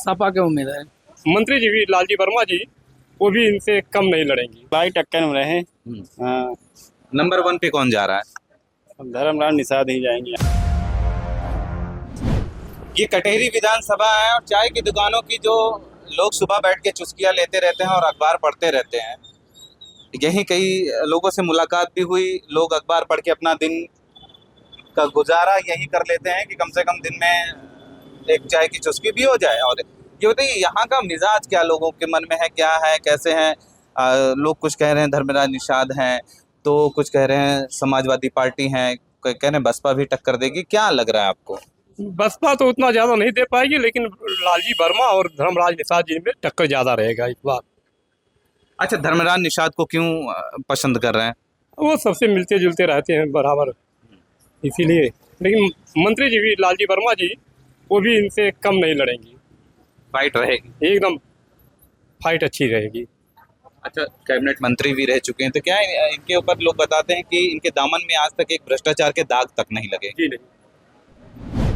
सपा के उम्मीदवार मंत्री जी भी लालजी वर्मा जी, वो भी इनसे कम नहीं लड़ेंगी। भाई टक्कर में रहे। हाँ, नंबर 1 पे कौन जा रहा है? धर्मलाल निषाद ही जाएंगे। ये कटेहरी विधानसभा है और चाय की दुकानों की जो लोग सुबह बैठ के चुस्कियां लेते रहते हैं और अखबार पढ़ते रहते हैं, यही कई लोगों से मुलाकात भी हुई। लोग अखबार पढ़ के अपना दिन का गुजारा यही कर लेते हैं कि कम से कम दिन में एक चाय की चुस्की भी हो जाए। और ये बताइए, यहाँ का मिजाज क्या लोगों के मन में है, क्या है, कैसे हैं? लोग कुछ कह रहे हैं धर्मराज निषाद हैं, तो कुछ कह रहे हैं समाजवादी पार्टी हैं, कोई कह रहे हैं बसपा भी टक्कर देगी। क्या लग रहा है आपको? बसपा तो उतना ज्यादा नहीं दे पाएगी, लेकिन लालजी वर्मा और धर्मराज निषाद जी में टक्कर ज्यादा रहेगा इस बार। अच्छा, धर्मराज निषाद को क्यों पसंद कर रहे हैं? वो सबसे मिलते जुलते रहते हैं बराबर, इसीलिए। लेकिन मंत्री जी भी लालजी वर्मा जी, वो भी इनसे कम नहीं लड़ेंगी। फाइट रहेगी, एकदम फाइट अच्छी रहेगी। अच्छा, कैबिनेट मंत्री भी रह चुके हैं, तो क्या है इनके ऊपर लोग बताते हैं कि इनके दामन में आज तक एक भ्रष्टाचार के दाग तक नहीं लगे। जी नहीं,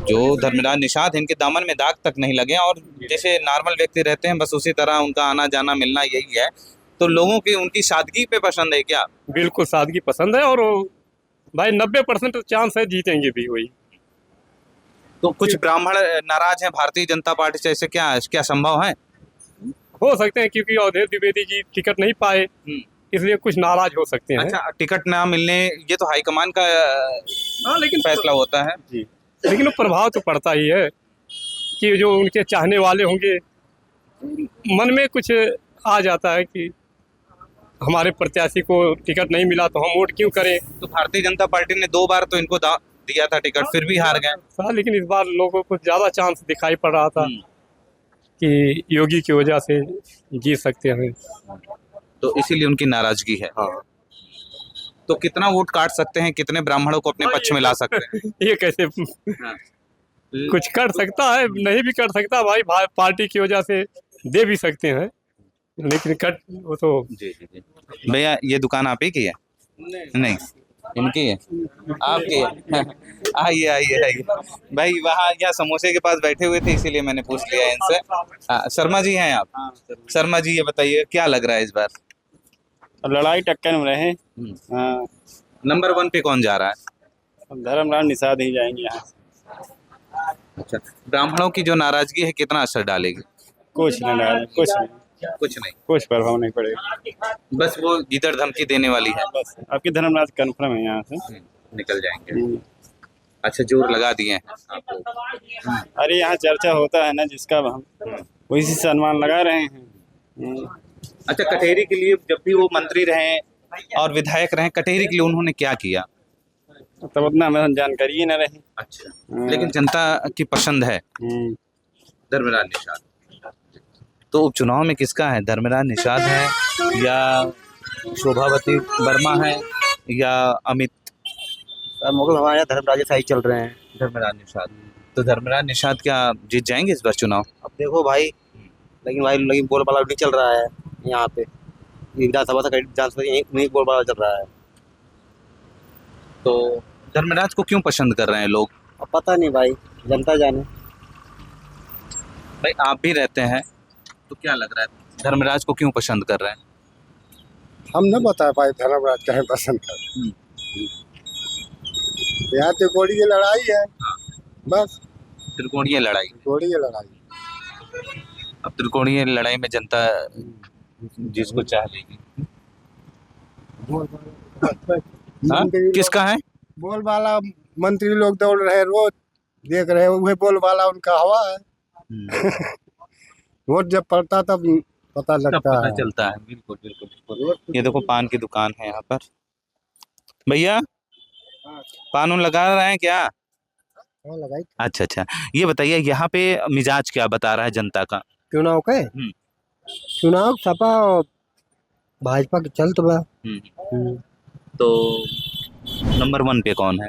जो धर्मराज निषाद इनके दामन में दाग तक नहीं लगे, और जैसे नॉर्मल व्यक्ति रहते हैं बस उसी तरह उनका आना जाना मिलना यही है। तो लोगों की उनकी सादगी पे पसंद है क्या? बिल्कुल सादगी पसंद है, और भाई 90% चांस है जीतेंगे भी वही। तो कुछ ब्राह्मण नाराज हैं भारतीय जनता पार्टी से, ऐसे क्या क्या संभव है? हो सकते हैं, क्योंकि अवधेश द्विवेदी जी टिकट नहीं पाए, इसलिए कुछ नाराज हो सकते हैं। अच्छा, टिकट ना मिलने, ये तो हाईकमान का हाँ, लेकिन फैसला होता है जी, लेकिन वो प्रभाव तो पड़ता ही है कि जो उनके चाहने वाले होंगे, मन में कुछ आ जाता है कि हमारे प्रत्याशी को टिकट नहीं मिला तो हम वोट क्यों करें। तो भारतीय जनता पार्टी ने 2 बार तो इनको दिया था टिकट, फिर भी हार गए। हाँ, लेकिन इस बार लोगों को ज्यादा चांस दिखाई पड़ रहा था कि योगी की वजह से जीत सकते हैं, तो इसीलिए उनकी नाराजगी है। हाँ। तो कितना वोट काट सकते हैं, कितने ब्राह्मणों को अपने पक्ष में ला सकते हैं? ये कैसे हाँ। कुछ कर सकता है, नहीं भी कर सकता भाई, पार्टी की वजह से दे भी सकते हैं, लेकिन कट वो तो। जी जी जी। भैया, ये दुकान आप ही की है? नहीं, इनकी है, आपकी है? आइए आइए आइए भाई, वहाँ यहाँ समोसे के पास बैठे हुए थे, इसीलिए मैंने पूछ लिया इनसे। शर्मा जी हैं आप? शर्मा जी, ये बताइए क्या लग रहा है इस बार? लड़ाई टक्कर में रहे। हाँ, नंबर 1 पे कौन जा रहा है? धर्मलाल निषाद ही जाएंगे यहाँ से। अच्छा, ब्राह्मणों की जो नाराजगी है कितना असर डालेगी? कुछ नहीं डाले, कुछ नहीं, कुछ प्रभाव नहीं पड़ेगा। बस वो इधर धमकी देने वाली है। बस आपकी धर्मराज कन्फर्म है यहाँ से। निकल जाएंगे। अच्छा, जोर लगा दिए हैं आप लोग। अरे यहाँ चर्चा होता है ना जिसका, हम वही से सम्मान लगा रहे हैं। अच्छा, कटेहरी के लिए जब भी वो मंत्री रहे और विधायक रहे, कटेहरी के लिए उन्होंने क्या किया? तब उतना हमें जानकारी ही न रही। अच्छा, लेकिन जनता की पसंद है धर्मराज निषाद। तो उपचुनाव में किसका है? धर्मराज निषाद है या शोभावती वर्मा है या अमित? मुगल हमारे यहाँ धर्मराज सही चल रहे हैं। धर्मराज निषाद। तो धर्मराज निषाद क्या जीत जाएंगे इस बार चुनाव? अब देखो भाई, लेकिन बोलबाला नहीं चल रहा है यहाँ पे। विधानसभा से विधानसभा नहीं बोलबाला चल रहा है। तो धर्मराज को क्यों पसंद कर रहे हैं लोग? अब पता नहीं भाई, जनता जाने। भाई, आप भी रहते हैं, तो क्या लग रहा है धर्मराज को क्यों पसंद कर रहे हैं? हम न बता पाए धर्मराज कहे पसंद कर। यहाँ त्रिकोणीय की लड़ाई है, बस त्रिकोणीय लड़ाई। त्रिकोणीय लड़ाई। अब त्रिकोणीय लड़ाई में जनता जिसको चाह लेगी। हाँ? किसका है? बोलबाला मंत्री लोग दौड़ रहे, रोज देख रहे, वही बोलबाला उनका हवा है। वोट जब पड़ता तब पता लगता है, चलता है। बिल्कुल बिल्कुल बिल्कुल। ये देखो, पान की दुकान है यहाँ पर। भैया, पान उन लगा रहे हैं क्या? लगाई। अच्छा अच्छा, ये बताइए यहाँ पे मिजाज क्या बता रहा है जनता का? चुनाव के चुनाव सपा और भाजपा के चल तो बा। तो नंबर 1 पे कौन है?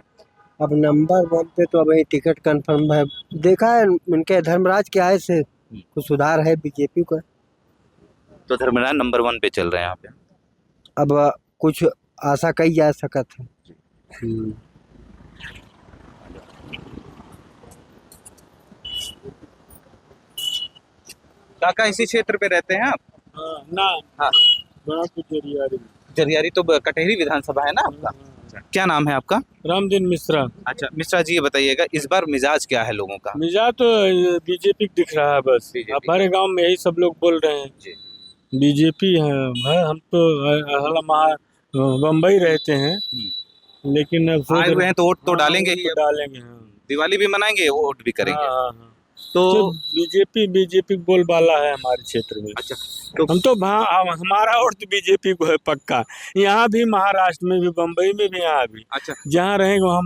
अब नंबर 1 पे तो अभी टिकट कंफर्म है। देखा है उनके धर्मराज के आए से कुछ सुधार है बीजेपी का। तो धर्मराज नंबर 1 पे चल रहे हैं यहाँ पे। अब कुछ आशा कही जा सकत है। काका इसी क्षेत्र पे रहते हैं आप? ना हाँ। बड़ा कुचेरिया जरियारी तो कटेहरी विधानसभा है ना आपका? क्या नाम है आपका? रामदीन मिश्रा। अच्छा मिश्रा जी, ये बताइएगा इस बार मिजाज क्या है लोगों का? मिजाज तो बीजेपी दिख रहा है बस। बीजेपी। हमारे गांव में यही सब लोग बोल रहे हैं जी। बीजेपी है। हम तो बम्बई रहते हैं, लेकिन अब सोच आए हुए हैं तो वोट तो हाँ, डालेंगे वोट ही तो अब। डालेंगे। हाँ दिवाली भी मनाएंगे, वोट भी करेंगे। हाँ। तो तो बीजेपी बोलबाला है हमारे क्षेत्र में। अच्छा, तो हम तो हमारा वोट तो बीजेपी को है पक्का। यहाँ भी, महाराष्ट्र में भी, बम्बई में भी, यहाँ भी अच्छा जहाँ रहेंगे वहाँ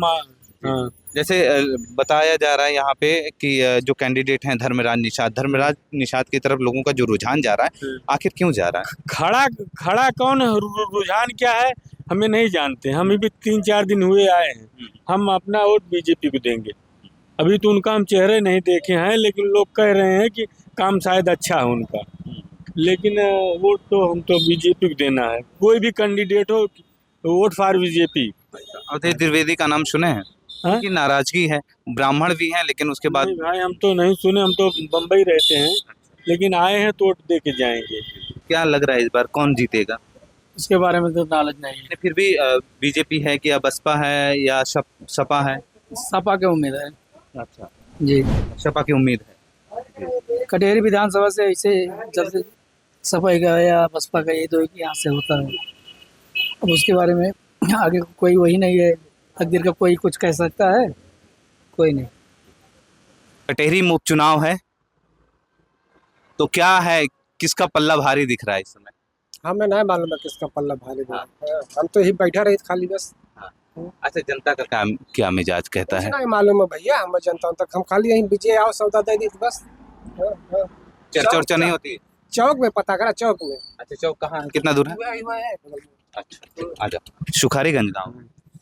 हाँ। जैसे बताया जा रहा है यहाँ पे कि जो कैंडिडेट हैं धर्मराज निषाद की तरफ लोगों का जो रुझान जा रहा है, आखिर क्यों जा रहा है? खड़ा खड़ा कौन है, रुझान क्या है हमें नहीं जानते। हम भी 3-4 दिन हुए आए हैं। हम अपना वोट बीजेपी को देंगे। अभी तो उनका हम चेहरे नहीं देखे हैं, लेकिन लोग कह रहे हैं कि काम शायद अच्छा है उनका। लेकिन वोट तो हम तो बीजेपी को देना है। कोई भी कैंडिडेट हो, vote for BJP. Awadhesh Dwivedi का नाम सुने हैं? हाँ? कि नाराजगी है, ब्राह्मण भी हैं, लेकिन उसके बाद नहीं भाई, हम तो नहीं सुने। हम तो बम्बई रहते हैं, लेकिन आए हैं तो वोट दे के जाएंगे। क्या लग रहा है इस बार कौन जीतेगा? इसके बारे में तो नॉलेज नहीं है। फिर भी बीजेपी है कि या बसपा है या सपा है? सपा के उम्मीद है अच्छा, जी। सपा की उम्मीद है। कटेहरी विधानसभा से ऐसे जब सपा का या बसपा का, ये दो ही यहाँ से होता है। अब उसके बारे में आगे कोई वही नहीं है, तकदीर का कोई कुछ कह सकता है? कोई नहीं। कटेहरी में उपचुनाव है, तो क्या है, किसका पल्ला भारी दिख रहा है इस समय? हमें नहीं मालूम है किसका पल्ला भारी है। हम तो यही बैठा रहे खाली बस। अच्छा, जनता का क्या मिजाज कहता है? नहीं मालूम है भैया, हमें जनता तक हम खाली यहीं बीजे आओ सौदा दे दी बस। चर्चा नहीं होती? चौक में पता करा, चौक में। अच्छा, चौक कहाँ है, कितना दूर है? अच्छा, आजा। सुखारीगंज गाँव।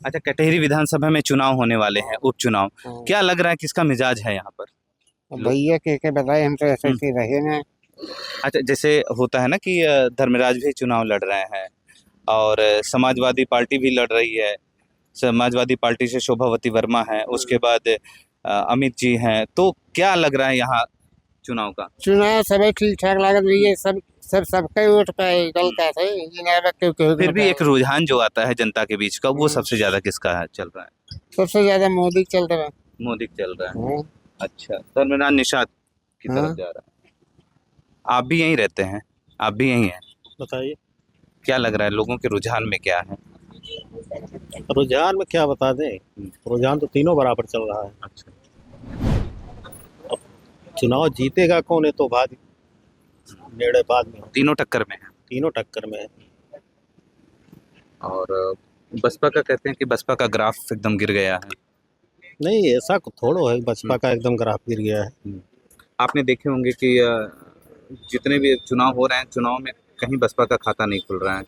अच्छा, कटेहरी विधानसभा में चुनाव होने वाले हैं, उपचुनाव। क्या लग रहा है किसका मिजाज है यहाँ पर? भैया के बताए, हम तो ऐसे ही रहे ना। अच्छा, जैसे होता है ना कि धर्मराज भी चुनाव लड़ रहे हैं और समाजवादी पार्टी भी लड़ रही है। समाजवादी पार्टी से शोभावती वर्मा है, उसके बाद अमित जी हैं। तो क्या लग रहा है यहाँ चुनाव का? चुनाव सब ठीक ठाक लागत भैया। सबका वोट पाए गलता है। फिर भी एक रुझान जो आता है जनता के बीच का, वो सबसे ज्यादा किसका है, चल रहा है? सबसे ज्यादा मोदी चल रहा है। मोदी चल रहा है। अच्छा, धर्मराज निषाद की तरफ जा रहा है। आप भी यहीं रहते हैं? आप भी यहीं हैं? बताइए क्या लग रहा है लोगों के रुझान में क्या है? रुझान में क्या बता दें। रुझान तो तीनों बराबर चल रहा है। अच्छा, चुनाव जीतेगा कौन है तो बाद नेड़े बाद में। तीनों टक्कर में है। तीनों टक्कर में है। और बसपा का कहते हैं कि बसपा का ग्राफ एकदम गिर गया है। नहीं, ऐसा थोड़ो है। बसपा का एकदम ग्राफ गिर गया है। आपने देखे होंगे कि जितने भी चुनाव हो रहे हैं, चुनाव में कहीं बसपा का खाता नहीं खुल रहा है।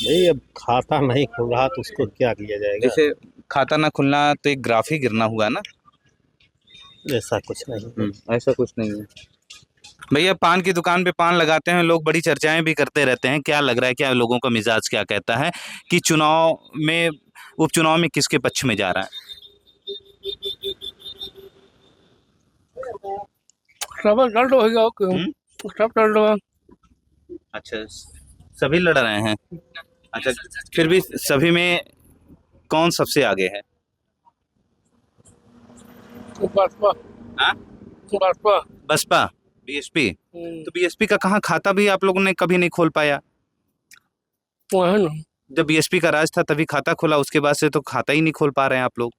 नहीं, अब खाता नहीं खुल रहा तो उसको क्या किया जाएगा। जैसे खाता ना खुलना तो एक ग्राफ ही गिरना हुआ ना। ऐसा कुछ नहीं। ऐसा कुछ नहीं है। भैया, पान की दुकान पे पान लगाते हैं लोग, बड़ी चर्चाएं भी करते रहते हैं। क्या लग रहा है, क्या लोगों का मिजाज क्या कहता है कि चुनाव में, उपचुनाव में किसके पक्ष में जा रहा है? अच्छा, सभी लड़ रहे हैं। अच्छा, फिर भी सभी में कौन सबसे आगे है? हाँ? बसपा, बीएसपी। तो बीएसपी का कहाँ खाता भी आप लोगों ने कभी नहीं खोल पाया? जब बीएसपी का राज था तभी खाता खोला, उसके बाद से तो खाता ही नहीं खोल पा रहे हैं आप लोग।